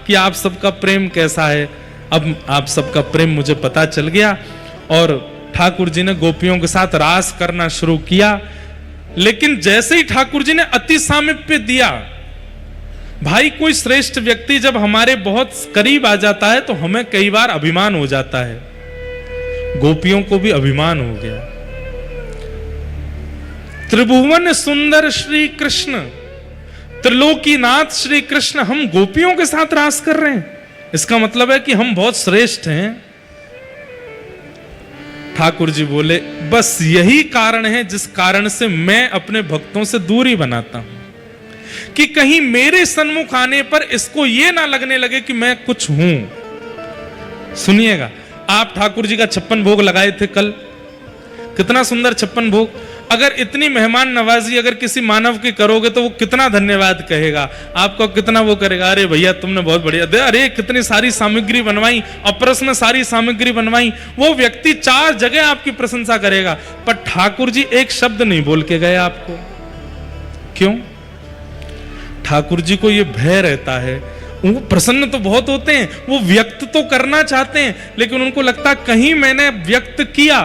कि आप सबका प्रेम कैसा है। अब आप सबका प्रेम मुझे पता चल गया और ठाकुर जी ने गोपियों के साथ रास करना शुरू किया। लेकिन जैसे ही ठाकुर जी ने अति सामीप्य दिया, भाई कोई श्रेष्ठ व्यक्ति जब हमारे बहुत करीब आ जाता है तो हमें कई बार अभिमान हो जाता है। गोपियों को भी अभिमान हो गया। त्रिभुवन सुंदर श्री कृष्ण, त्रिलोकीनाथ श्री कृष्ण, हम गोपियों के साथ रास कर रहे हैं, इसका मतलब है कि हम बहुत श्रेष्ठ हैं। ठाकुर जी बोले, बस यही कारण है जिस कारण से मैं अपने भक्तों से दूरी बनाता हूं, कि कहीं मेरे सन्मुख आने पर इसको यह ना लगने लगे कि मैं कुछ हूं। सुनिएगा, आप ठाकुर जी का 56 भोग लगाए थे कल, कितना सुंदर 56 भोग। अगर इतनी मेहमान नवाजी अगर किसी मानव की करोगे तो वो कितना धन्यवाद कहेगा, आपको कितना वो करेगा, अरे भैया तुमने बहुत बढ़िया दे, अरे कितनी सारी सामग्री बनवाई, अपरस में सारी सामग्री बनवाई। वो व्यक्ति 4 जगह आपकी प्रशंसा करेगा, पर ठाकुर जी एक शब्द नहीं बोल के गए आपको। क्यों? ठाकुर जी को ये भय रहता है। वो प्रसन्न तो बहुत होते हैं, वो व्यक्त तो करना चाहते हैं, लेकिन उनको लगता कहीं मैंने व्यक्त किया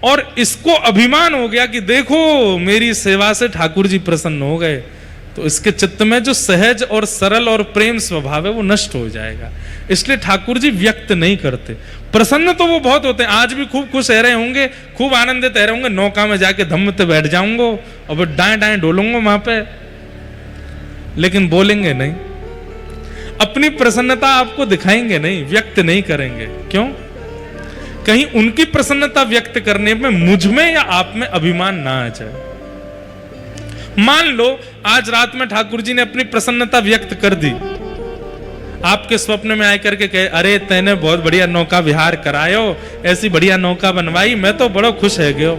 और इसको अभिमान हो गया कि देखो मेरी सेवा से ठाकुर जी प्रसन्न हो गए, तो इसके चित्त में जो सहज और सरल और प्रेम स्वभाव है वो नष्ट हो जाएगा। इसलिए ठाकुर जी व्यक्त नहीं करते। प्रसन्न तो वो बहुत होते हैं, आज भी खूब खुश रह रहे होंगे, खूब आनंदित रहे होंगे, नौका में जाके धम्म पे बैठ जाऊंगा और दाएं दाएं डोलूंगा वहां पे, लेकिन बोलेंगे नहीं, अपनी प्रसन्नता आपको दिखाएंगे नहीं, व्यक्त नहीं करेंगे। क्यों? कहीं उनकी प्रसन्नता व्यक्त करने में मुझ में या आप में अभिमान ना आ जाए। मान लो आज रात में ठाकुर जी ने अपनी प्रसन्नता व्यक्त कर दी, आपके स्वप्न में आकर के कहे, अरे तैने बहुत बढ़िया नौका विहार करायो, ऐसी बढ़िया नौका बनवाई, मैं तो बड़ा खुश है गयो।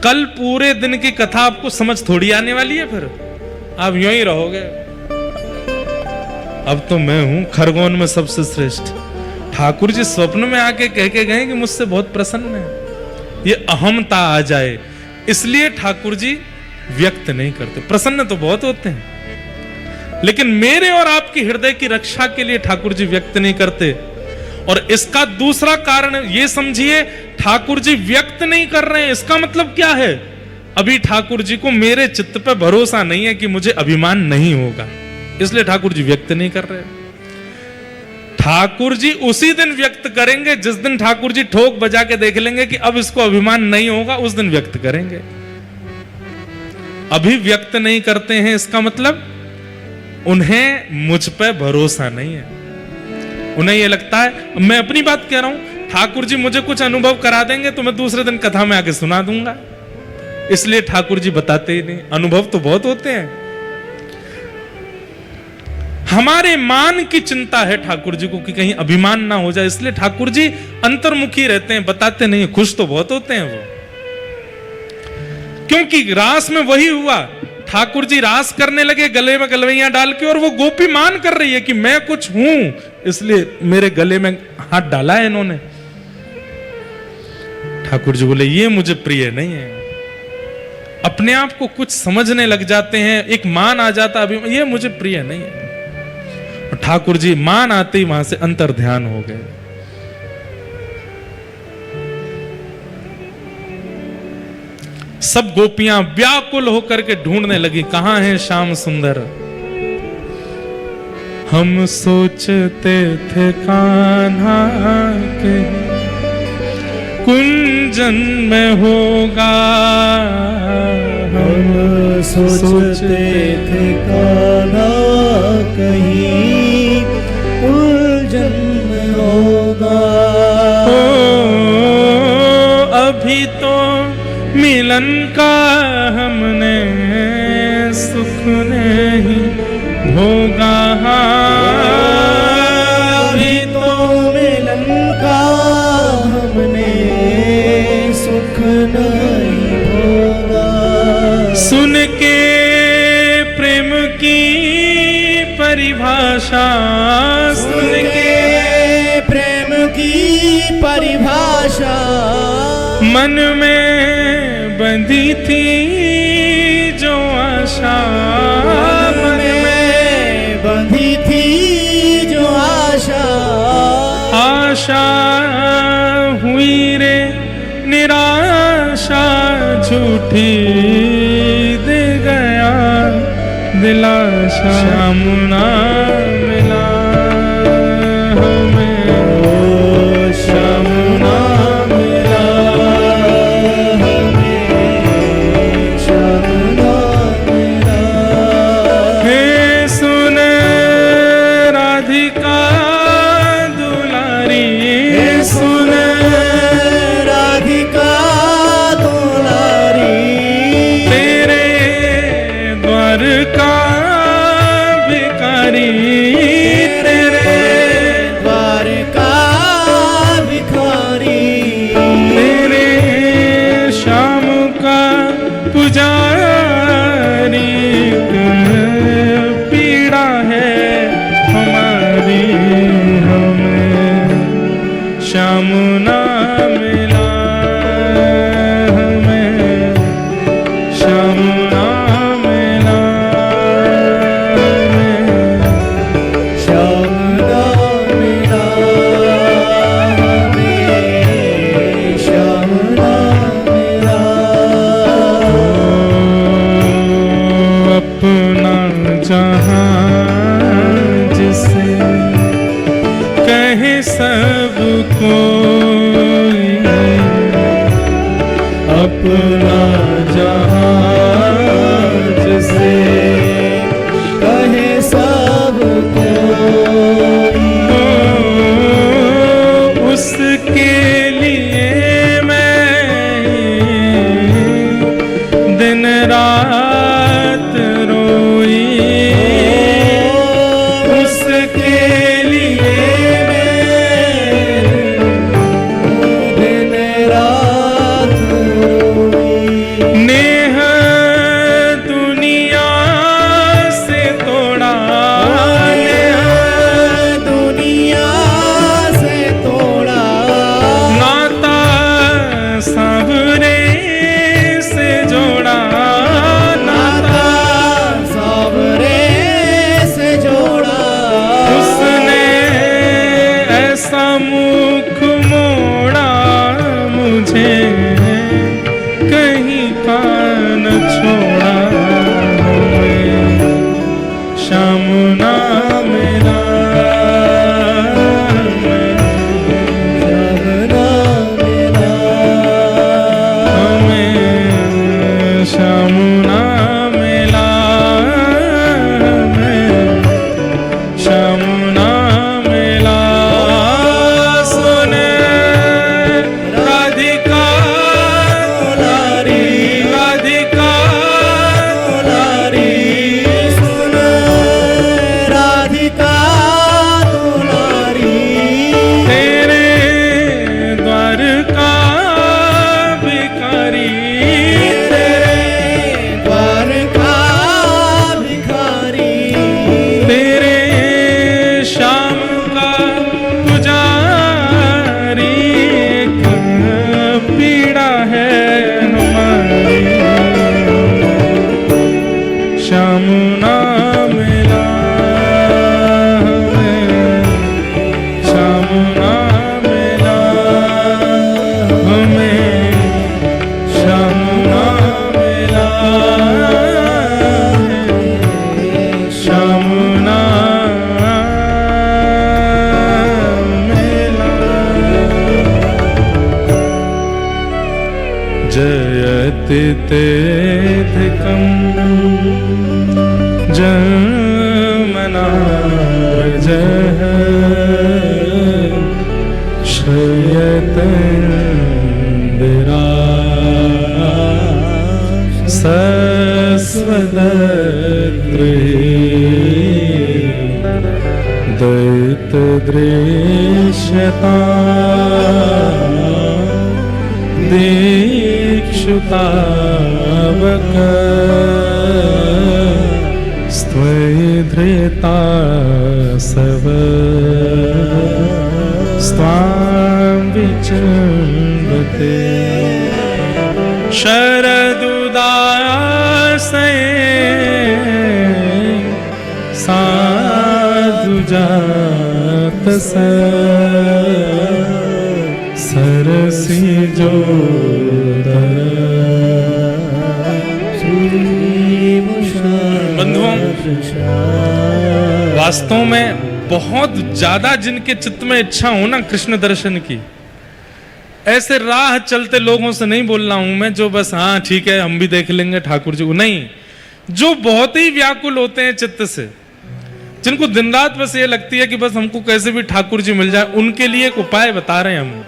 कल पूरे दिन की कथा आपको समझ थोड़ी आने वाली है, फिर आप यूं ही रहोगे, अब तो मैं हूं खरगोन में सबसे श्रेष्ठ। ठाकुर जी स्वप्न में आके कह के गए कि मुझसे बहुत प्रसन्न है, ये अहमता आ जाए, इसलिए ठाकुर जी व्यक्त नहीं करते। प्रसन्न तो बहुत होते हैं, लेकिन मेरे और आपके हृदय की रक्षा के लिए ठाकुर जी व्यक्त नहीं करते। और इसका दूसरा कारण ये समझिए, ठाकुर जी व्यक्त नहीं कर रहे हैं, इसका मतलब क्या है? अभी ठाकुर जी को मेरे चित्त पे भरोसा नहीं है कि मुझे अभिमान नहीं होगा, इसलिए ठाकुर जी व्यक्त नहीं कर रहे। ठाकुर जी उसी दिन व्यक्त करेंगे जिस दिन ठाकुर जी ठोक बजा के देख लेंगे कि अब इसको अभिमान नहीं होगा, उस दिन व्यक्त करेंगे। अभी व्यक्त नहीं करते हैं, इसका मतलब उन्हें मुझ पे भरोसा नहीं है। उन्हें यह लगता है, मैं अपनी बात कह रहा हूं, ठाकुर जी मुझे कुछ अनुभव करा देंगे तो मैं दूसरे दिन कथा में आके सुना दूंगा, इसलिए ठाकुर जी बताते ही नहीं। अनुभव तो बहुत होते हैं। हमारे मान की चिंता है ठाकुर जी को कि कहीं अभिमान ना हो जाए, इसलिए ठाकुर जी अंतर्मुखी रहते हैं, बताते नहीं। खुश तो बहुत होते हैं वो, क्योंकि रास में वही हुआ, ठाकुर जी रास करने लगे गले में गलवैया डाल के, और वो गोपी मान कर रही है कि मैं कुछ हूं, इसलिए मेरे गले में हाथ डाला है इन्होंने। ठाकुर जी बोले ये मुझे प्रिय नहीं है। अपने आप को कुछ समझने लग जाते हैं, एक मान आ जाता, अभी ये मुझे प्रिय नहीं है। ठाकुर जी मान आते ही वहां से अंतर ध्यान हो गए। सब गोपियां व्याकुल होकर के ढूंढने लगी, कहां है श्याम सुंदर। हम सोचते थे कान्हा के कुंजन में होगा, हम सोचते थे कान्हा कहीं कुंजन में होगा। अभी तो मिलन का हमने सुख नहीं भोगा, अभी तो मिलन का हमने सुख नहीं भोगा। सुन के प्रेम की परिभाषा, सुन के प्रेम की परिभाषा, मन में बंधी थी जो आशा, मन में बंधी थी आशा हुई रे निराशा झूठी दे गया दिलाशा श्याम ना मिला हमें श्याम ना मिला हमें श्याम ना मिला हे सुन राधिका दुलारी सुन राधिका दुलारी तेरे द्वार का भिखारी तेरे द्वार का भिखारी तेरे श्याम का पुजारी पीड़ा है हमारी हमें श्याम ना मिला हमें श्याम ना मिला हमें श्याम ना मिला हमें श्याम ना मिला अपना जहां जिसे कहे सब कोई अपना जहां जिसे कहे सब कोई उसके लिए मैं दिन रात रोई उसके लिए दिन रात नेह दुनिया से तोड़ा नेह दुनिया से तोड़ा नाता सावरे से जोड़ा नाता सावरे से जोड़ा उसने ऐसा मुख मोड़ा मुझे कहीं का न छोड़ा हमें श्याम ना मिला श्याम ना मिला हमें श्याम ना मिला हमें श्याम ना मिला सुन राधिका दुलारी राधिका दुलारी सुन राधिका दुलारी तेरे द्वार का भिखारी तेरे द्वार का भिखारी तेरे श्याम का पुजारी एक पीड़ा है हमारी श्याम ना मिला हमें श्याम ना मिला हमें श्याम ना मिला श्याम ना मिला जयति तेधिकम् जमना जह श्रयतन्दिरा सस्वदत्रे दैतदृश्यता दीक्षुतावक स्त्वधृता सव स्वां विचन्दते शरदुदासे साधु जात स बरसी जो बंधुओं, वास्तव में बहुत ज्यादा जिनके चित्त में इच्छा हो ना कृष्ण दर्शन की, ऐसे राह चलते लोगों से नहीं बोल रहा हूं मैं जो बस हाँ ठीक है हम भी देख लेंगे ठाकुर जी को, नहीं, जो बहुत ही व्याकुल होते हैं चित्त से, जिनको दिन रात बस ये लगती है कि बस हमको कैसे भी ठाकुर जी मिल जाए, उनके लिए एक उपाय बता रहे हैं हम।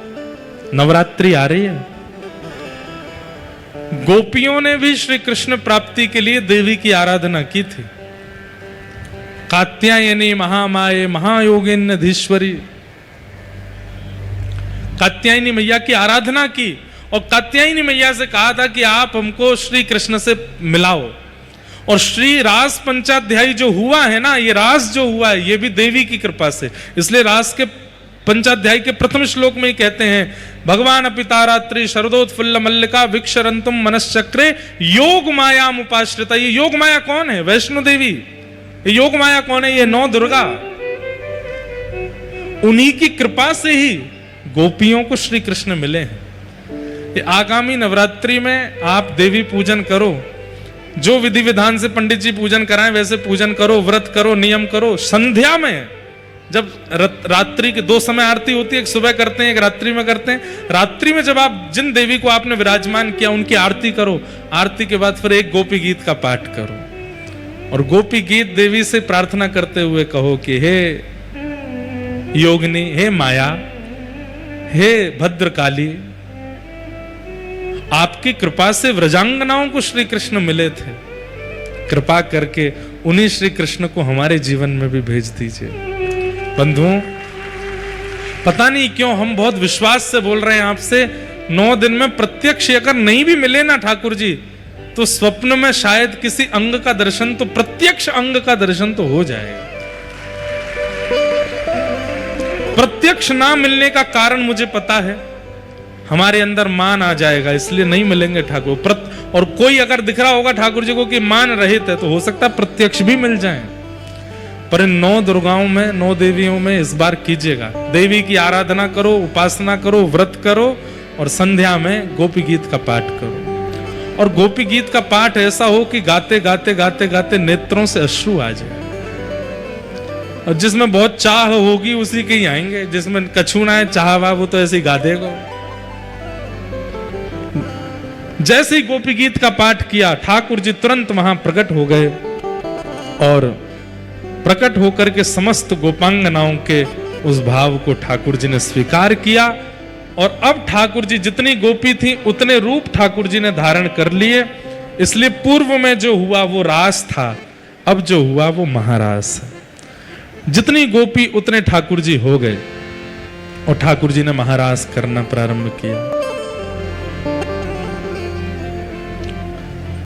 नवरात्रि आ रही है, गोपियों ने भी श्री कृष्ण प्राप्ति के लिए देवी की आराधना की थी। कात्यायनी महामाये महायोगिन्यधीश्वरी, कात्यायनी मैया की आराधना की और कात्यायनी मैया से कहा था कि आप हमको श्री कृष्ण से मिलाओ। और श्री रास पंचाध्यायी जो हुआ है ना, ये रास जो हुआ है ये भी देवी की कृपा से, इसलिए रास के पंचाध्याय के प्रथम श्लोक में ही कहते हैं भगवान अपितारात्रि शरदोत्फुल्ल मल्लिका विक्षरंतुम मनश्चक्रे योग माया उपाश्रिता। ये योग माया कौन है? वैष्णो देवी। ये योग माया कौन है? ये नौ दुर्गा। उन्हीं की कृपा से ही गोपियों को श्री कृष्ण मिले हैं। ये आगामी नवरात्रि में आप देवी पूजन करो, जो विधि विधान से पंडित जी पूजन कराएं वैसे पूजन करो, व्रत करो, नियम करो। संध्या में जब रात्रि के 2 समय आरती होती है, एक सुबह करते हैं एक रात्रि में करते हैं। रात्रि में जब आप जिन देवी को आपने विराजमान किया उनकी आरती करो, आरती के बाद फिर एक गोपी गीत का पाठ करो और गोपी गीत देवी से प्रार्थना करते हुए कहो कि हे योगिनी, हे माया, हे भद्रकाली, आपकी कृपा से व्रजांगनाओं को श्री कृष्ण मिले थे, कृपा करके उन्हीं श्री कृष्ण को हमारे जीवन में भी भेज दीजिए। बंधुओं, पता नहीं क्यों हम बहुत विश्वास से बोल रहे हैं आपसे, 9 दिन में प्रत्यक्ष अगर नहीं भी मिले ना ठाकुर जी, तो स्वप्न में शायद किसी अंग का दर्शन, तो प्रत्यक्ष अंग का दर्शन तो हो जाएगा। प्रत्यक्ष ना मिलने का कारण मुझे पता है, हमारे अंदर मान आ जाएगा, इसलिए नहीं मिलेंगे ठाकुर। और कोई अगर दिख रहा होगा ठाकुर जी को कि मान रहित है, तो हो सकता है प्रत्यक्ष भी मिल जाए। पर इन 9 दुर्गाओं में, 9 देवियों में इस बार कीजिएगा, देवी की आराधना करो, उपासना करो, व्रत करो और संध्या में गोपी गीत का पाठ करो। और गोपी गीत का पाठ ऐसा हो कि गाते गाते गाते गाते नेत्रों से अश्रु आ जाए। और जिसमें बहुत चाह होगी उसी के ही आएंगे, जिसमें कछु ना है चाह वो तो ऐसे ही गा देगा। जैसे ही गोपी गीत का पाठ किया, ठाकुर जी तुरंत वहां प्रकट हो गए और प्रकट होकर के समस्त गोपांगनाओं के उस भाव को ठाकुर जी ने स्वीकार किया। और अब ठाकुर जी जितनी गोपी थी उतने रूप ठाकुर जी ने धारण कर लिए। इसलिए पूर्व में जो हुआ वो रास था, अब जो हुआ वो महारास है। जितनी गोपी उतने ठाकुर जी हो गए और ठाकुर जी ने महारास करना प्रारंभ किया।